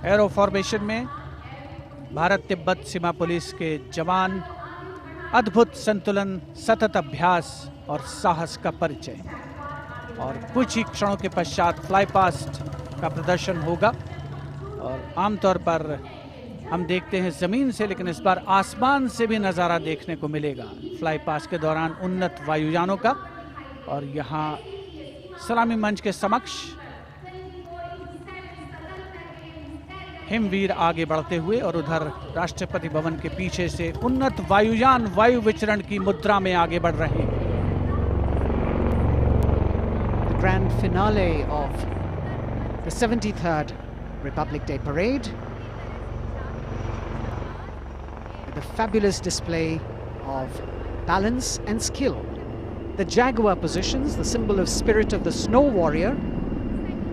Arrow formation में भारत तिब्बत सीमा police के जवान अद्भुत संतुलन, सतत अभ्यास और साहस का परिचय। और कुछ ही क्षणों के पश्चात फ्लाई पास्ट का प्रदर्शन होगा। और आमतौर पर हम देखते हैं जमीन से, लेकिन इस बार आसमान से भी नज़ारा देखने को मिलेगा फ्लाई पास्ट के दौरान उन्नत वायुयानों का। और यहाँ सलामी मंच के समक्ष हिमवीर आगे बढ़ते हुए और उधर राष्ट्रपति भवन के पीछे से उन्नत वायुयान वायु विचरण की मुद्रा में आगे बढ़ रहे हैं। The grand finale of the 73rd Republic Day Parade, with a fabulous display of balance and skill. The jaguar positions, the symbol of spirit of the snow warrior,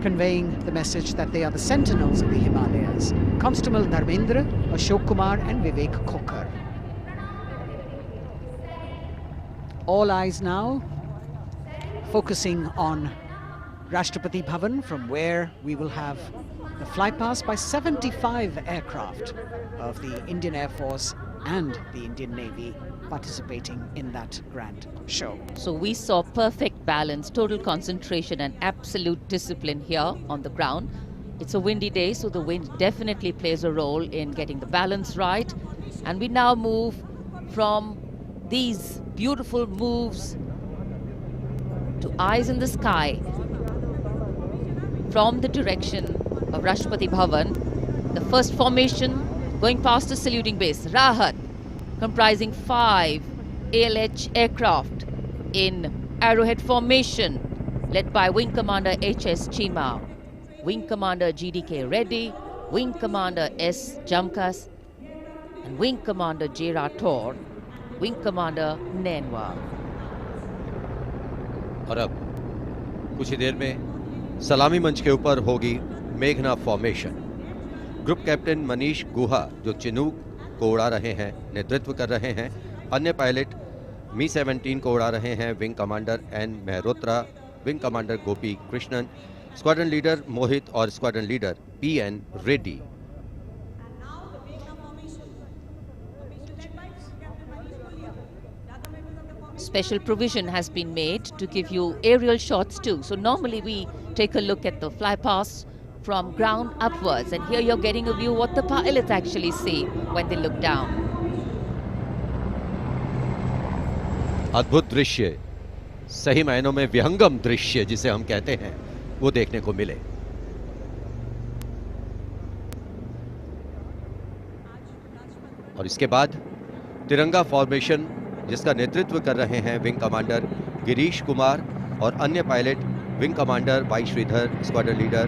conveying the message that they are the sentinels of the Himalayas. Constable Dharmendra, Ashok Kumar and Vivek Khokar. All eyes now focusing on Rashtrapati Bhavan, from where we will have the flypast by 75 aircraft of the Indian Air Force and the Indian Navy participating in that grand show. So we saw perfect balance, total concentration and absolute discipline here on the ground. It's a windy day, so the wind definitely plays a role in getting the balance right. And we now move from these beautiful moves to eyes in the sky from the direction of Rashtrapati Bhavan. The first formation going past the saluting base, Rahat, comprising 5 ALH aircraft in arrowhead formation, led by Wing Commander H.S. Chima, Wing Commander G.D.K. Reddy, Wing Commander S. Jamkas, and Wing Commander J. Rathore, Wing Commander Nenwa. और अब कुछ ही देर में सलामी मंच के ऊपर होगी मेघना फॉर्मेशन। ग्रुप कैप्टन मनीष गुहा, जो चिनूक को उड़ा रहे हैं, नेतृत्व कर रहे हैं। अन्य पायलट मी-17 को उड़ा रहे हैं wing commander N Mehrotra, wing commander Gopi Krishnan, squadron leader Mohit और squadron leader P N. Reddy. Special provision has been made to give you aerial shots too. So normally we take a look at the flypast from ground upwards, and here you're getting a view what the pilots actually see when they look down. अद्भुत दृश्य, सही मायनों में विहंगम दृश्य जिसे हम कहते हैं, वो देखने को मिले। और इसके बाद तिरंगा फॉर्मेशन, जिसका नेतृत्व कर रहे हैं विंग कमांडर गिरीश कुमार और अन्य pilot wing commander Y Sridhar, squadron leader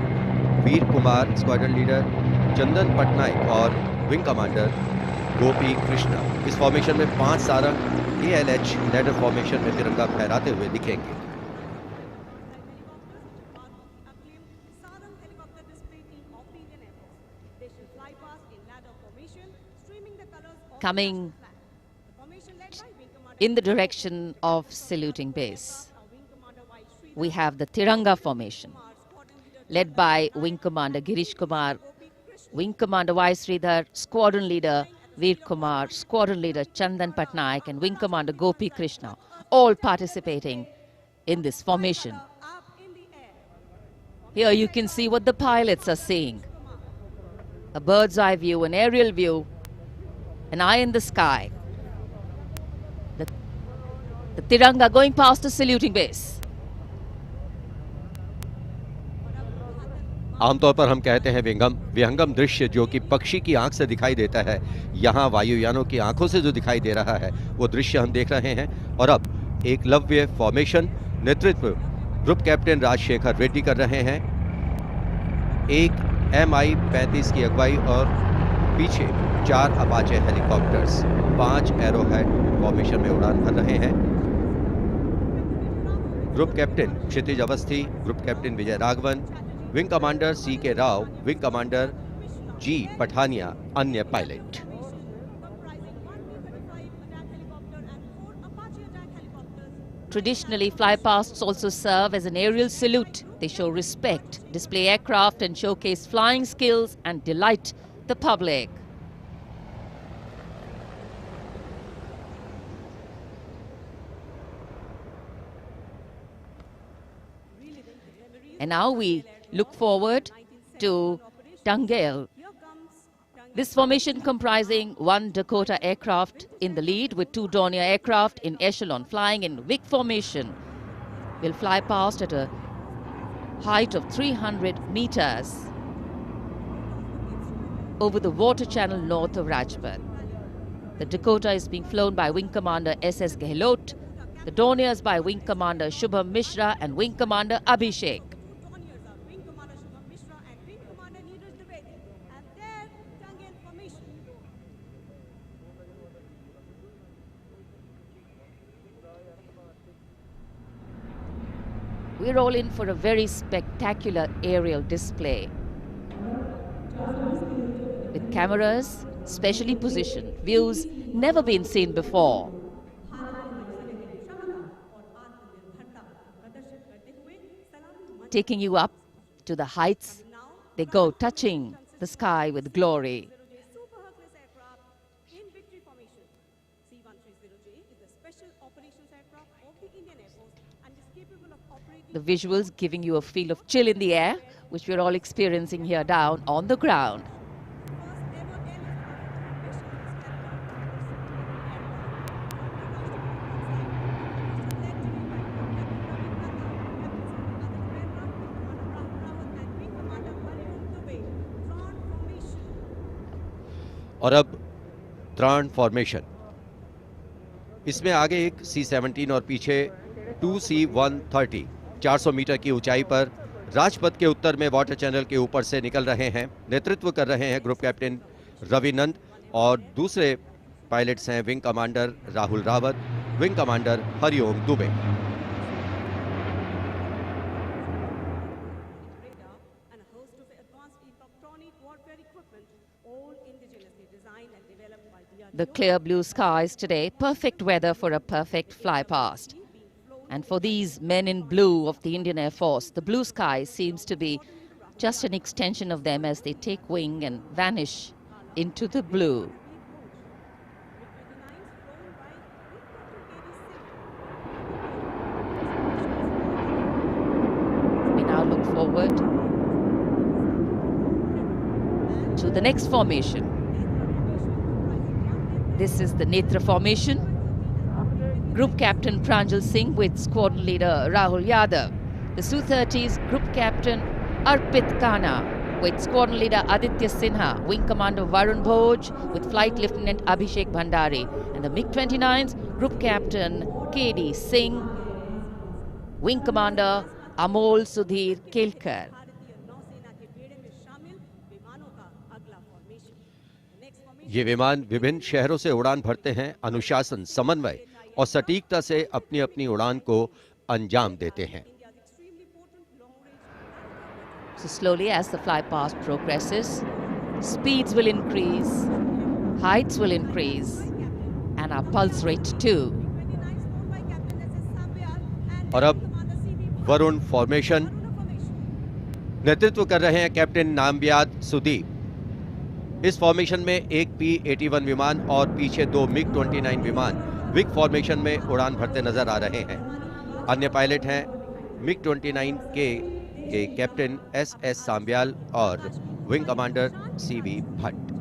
Veer Kumar, squadron leader Chandan Patnaik और विंग कमांडर गोपी कृष्णा। इस फॉर्मेशन में 5 सारंग ALH लैडर फॉर्मेशन में तिरंगा फहराते हुए दिखेंगे। Coming in the direction of saluting base, we have the Tiranga formation, led by Wing Commander Girish Kumar, Wing Commander Y. Sridhar, Squadron Leader Veer Kumar, Squadron Leader Chandan Patnaik, and Wing Commander Gopi Krishna, all participating in this formation. Here you can see what the pilots are seeing. A bird's eye view, an aerial view, an eye in the sky. The Tiranga going past the saluting base. आमतौर पर हम कहते हैं विहंगम दृश्य, जो कि पक्षी की आंख से दिखाई देता है। यहाँ वायुयानों की आंखों से जो दिखाई दे रहा है, वो दृश्य हम देख रहे हैं। और अब एकलव्य फॉर्मेशन, नेतृत्व ग्रुप कैप्टन राजशेखर रेड्डी कर रहे हैं। एक MI-35 की अगुवाई और पीछे 4 अपाचे हेलीकॉप्टर्स 5 एरोहेड फॉर्मेशन में उड़ान भर रहे हैं। Group captain Kshitij Awasthi, group captain Vijay Raghavan, wing commander C.K. Rao, wing commander G. Pathania, अन्य pilot. Traditionally, flypasts also serve as an aerial salute. They show respect, display aircraft and showcase flying skills and delight the public. And now we look forward to Tangel. This formation comprising one Dakota aircraft in the lead with two Dornier aircraft in echelon flying in Vic formation will fly past at a height of 300 meters over the water channel north of Rajpath. The Dakota is being flown by Wing Commander S.S. Gehlot, the Dorniers by Wing Commander Shubham Mishra and Wing Commander Abhishek. We're all in for a very spectacular aerial display with cameras specially positioned, views never been seen before. Taking you up to the heights, they go, touching the sky with glory. The visuals giving you a feel of chill in the air, which we're all experiencing here down on the ground. और अब त्राण formation, इसमें आगे एक C-17 और पीछे 2C-130 400 metre की ऊंचाई पर राजपथ के उत्तर में वाटर चैनल के ऊपर से निकल रहे हैं। नेतृत्व कर रहे हैं ग्रुप कैप्टन रवि नंद और दूसरे पायलट्स हैं wing commander Rahul Rawat, wing commander Hariom Dubey. The clear blue skies today, perfect weather for a perfect fly past. And for these men in blue of the Indian Air Force, the blue sky seems to be just an extension of them as they take wing and vanish into the blue. We now look forward to the next formation. This is the Netra formation. Group Captain Pranjal Singh with Squadron Leader Rahul Yadav. The Su-30's Group Captain Arpit Khanna with Squadron Leader Aditya Sinha. Wing Commander Varun Bhoj with Flight Lieutenant Abhishek Bhandari. And the MiG-29's Group Captain K.D. Singh. Wing Commander Amol Sudhir Kelkar. ये विमान विभिन्न शहरों से उड़ान भरते हैं, अनुशासन, समन्वय और सटीकता से अपनी अपनी उड़ान को अंजाम देते हैं। So slowly as the fly past progresses, speeds will increase, heights will increase, and our pulse rate too. और अब वरुण फॉर्मेशन, नेतृत्व कर रहे हैं कैप्टन नामबियाद सुदीप। इस फॉर्मेशन में एक P-81 विमान और पीछे दो MiG-29 विमान विग फॉर्मेशन में उड़ान भरते नजर आ रहे हैं। अन्य पायलट हैं MiG-29 के कैप्टन S.S. सांब्याल और wing commander C.V. Bhatt.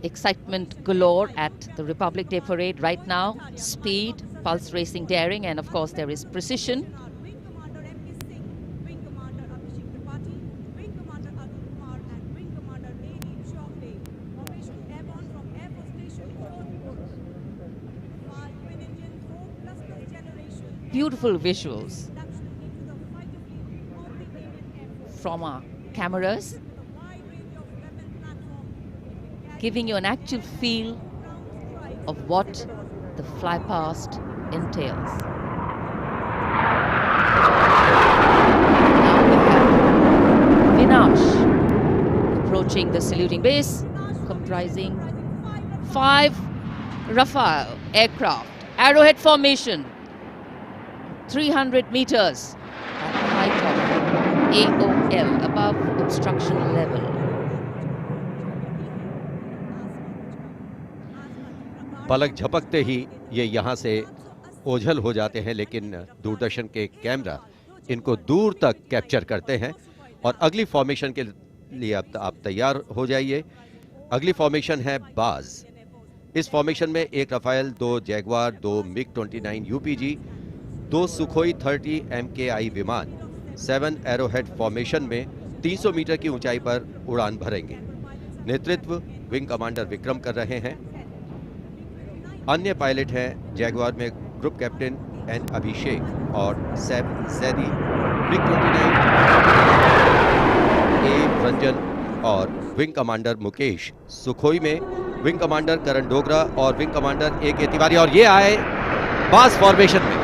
Excitement galore at the Republic Day Parade right now. Speed, pulse racing, daring, and of course there is precision. Beautiful visuals from our cameras, giving you an actual feel of what the fly past entails. Now we have Vinash approaching the saluting base, comprising 5 Rafale aircraft. Arrowhead formation, 300 meters at the height of AOL, above obstruction level. पलक झपकते ही ये यहाँ से ओझल हो जाते हैं, लेकिन दूरदर्शन के कैमरा इनको दूर तक कैप्चर करते हैं। और अगली फॉर्मेशन के लिए अब आप तैयार हो जाइए। अगली फॉर्मेशन है बाज। इस फॉर्मेशन में 1 Rafale, 2 Jaguar, 2 MiG 29 UPG, 2 Sukhoi 30 MKI विमान 7 एरोहेड फॉर्मेशन में 300 मीटर की ऊंचाई पर उड़ान भरेंगे। नेतृत्व विंग कमांडर विक्रम कर रहे हैं। अन्य पायलट हैं जैगवार में ग्रुप कैप्टन एन अभिषेक और सैफ जैदी, मिग 29 ए रंजन और विंग कमांडर मुकेश, सुखोई में विंग कमांडर करण डोगरा और विंग कमांडर ए के तिवारी। और ये आए बाज फॉर्मेशन में।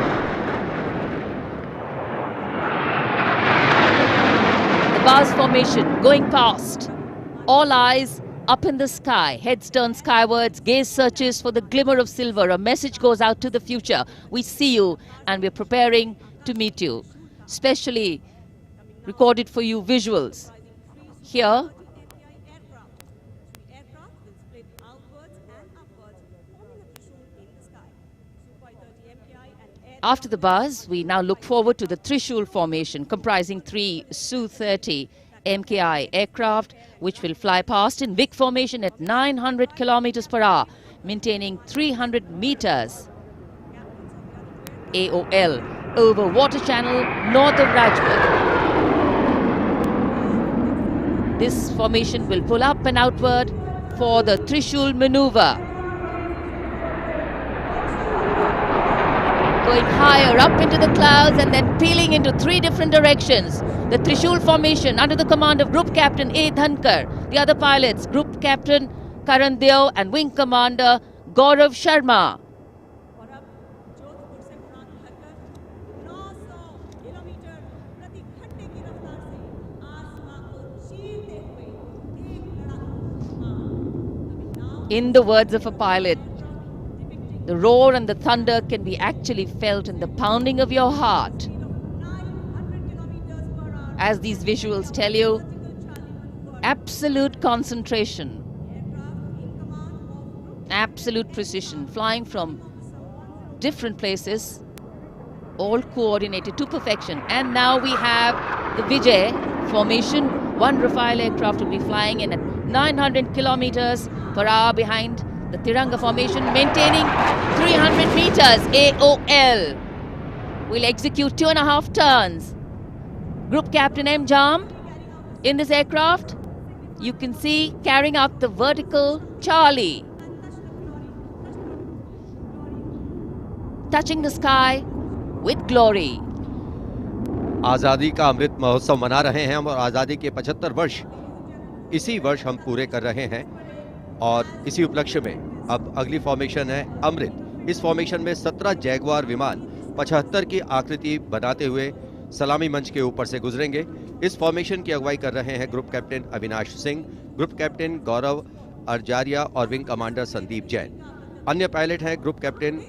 The Baz formation going past. All eyes up in the sky, heads turned skywards, gaze searches for the glimmer of silver. A message goes out to the future. We see you and we're preparing to meet you. Specially recorded for you visuals. Here, after the buzz, we now look forward to the Trishul formation, comprising 3 Su-30 MKI aircraft, which will fly past in big formation at 900 kilometers per hour, maintaining 300 meters AOL over water channel north of Rajpath. This formation will pull up and outward for the Trishul maneuver. Going higher up into the clouds and then peeling into 3 different directions. The Trishul formation under the command of Group Captain A. Dhankar. The other pilots, Group Captain Karan Deo and Wing Commander Gaurav Sharma. In the words of a pilot, the roar and the thunder can be actually felt in the pounding of your heart. As these visuals tell you, absolute concentration, absolute precision, flying from different places, all coordinated to perfection. And now we have the Vijay formation. 1 Rafale aircraft will be flying in at 900 kilometers per hour behind the Tiranga formation, maintaining 300 meters AOL. We'll execute 2.5 turns. Group Captain M. Jam in this aircraft, you can see carrying out the vertical Charlie. Touching the sky with glory. आज़ादी का अमृत महोत्सव मना रहे हैं हम, और आज़ादी के 75 वर्ष इसी वर्ष हम पूरे कर रहे हैं। और इसी उपलक्ष्य में अब अगली फॉर्मेशन है अमृत। इस फॉर्मेशन में 17 जैगवार विमान 75 की आकृति बनाते हुए सलामी मंच के ऊपर से गुजरेंगे। इस फॉर्मेशन की अगुवाई कर रहे हैं group captain Avinash Singh, group captain Gaurav Arjaria और विंग कमांडर संदीप जैन। अन्य पायलट हैं group captain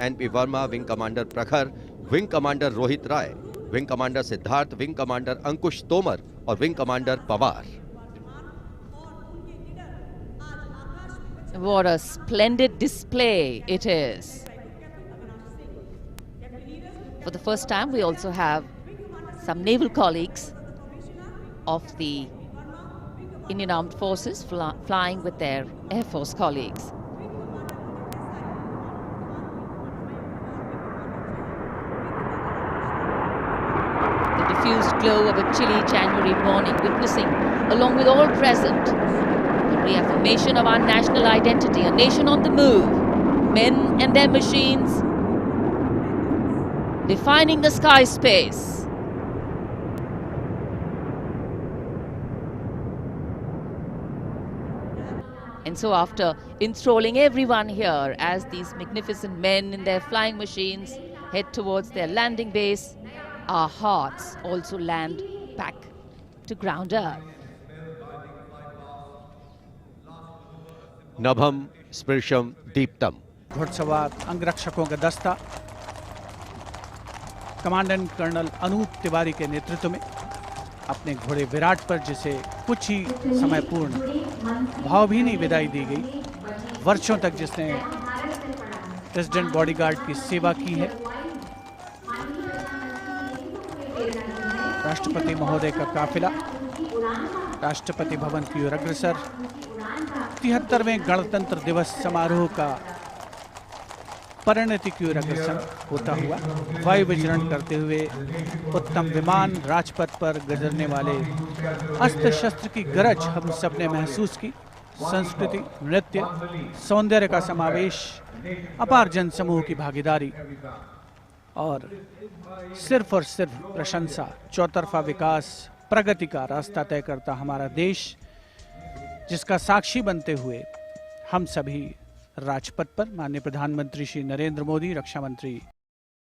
NP Verma, wing commander Prakhar, wing commander Rohit Rai, wing commander Siddharth, wing commander Ankush Tomar और wing commander Pawar. What a splendid display it is. For the first time, we also have some naval colleagues of the Indian Armed Forces flying with their Air Force colleagues. The diffused glow of a chilly January morning, witnessing, along with all present, the reaffirmation of our national identity, a nation on the move, men and their machines, defining the sky space. And so after enthralling everyone here as these magnificent men in their flying machines head towards their landing base, our hearts also land back to ground earth. नभम स्पृशम Deeptam. घुड़सवार अंगरक्षकों का दस्ता commandant colonel Anoop Tiwari के नेतृत्व में अपने घोड़े विराट पर, जिसे कुछ ही समय पूर्ण भावभीनी विदाई दी गई, वर्षों तक जिसने प्रेसिडेंट बॉडीगार्ड की सेवा की है, राष्ट्रपति महोदय का काफिला राष्ट्रपति भवन की ओर अग्रसर 73वें गणतंत्र दिवस समारोह का परिणति की ओर अग्रसर होता हुआ वायु विचरण करते हुए उत्तम विमान राजपथ पर गुजरने वाले अस्त्र शस्त्र की गरज हम सबने महसूस की। संस्कृति, नृत्य, सौंदर्य का समावेश, अपार जन समूह की भागीदारी और सिर्फ प्रशंसा, चौतरफा विकास, प्रगति का रास्ता तय करता हमारा देश, जिसका साक्षी बनते हुए हम सभी राजपथ पर माननीय प्रधानमंत्री श्री नरेंद्र मोदी, रक्षा मंत्री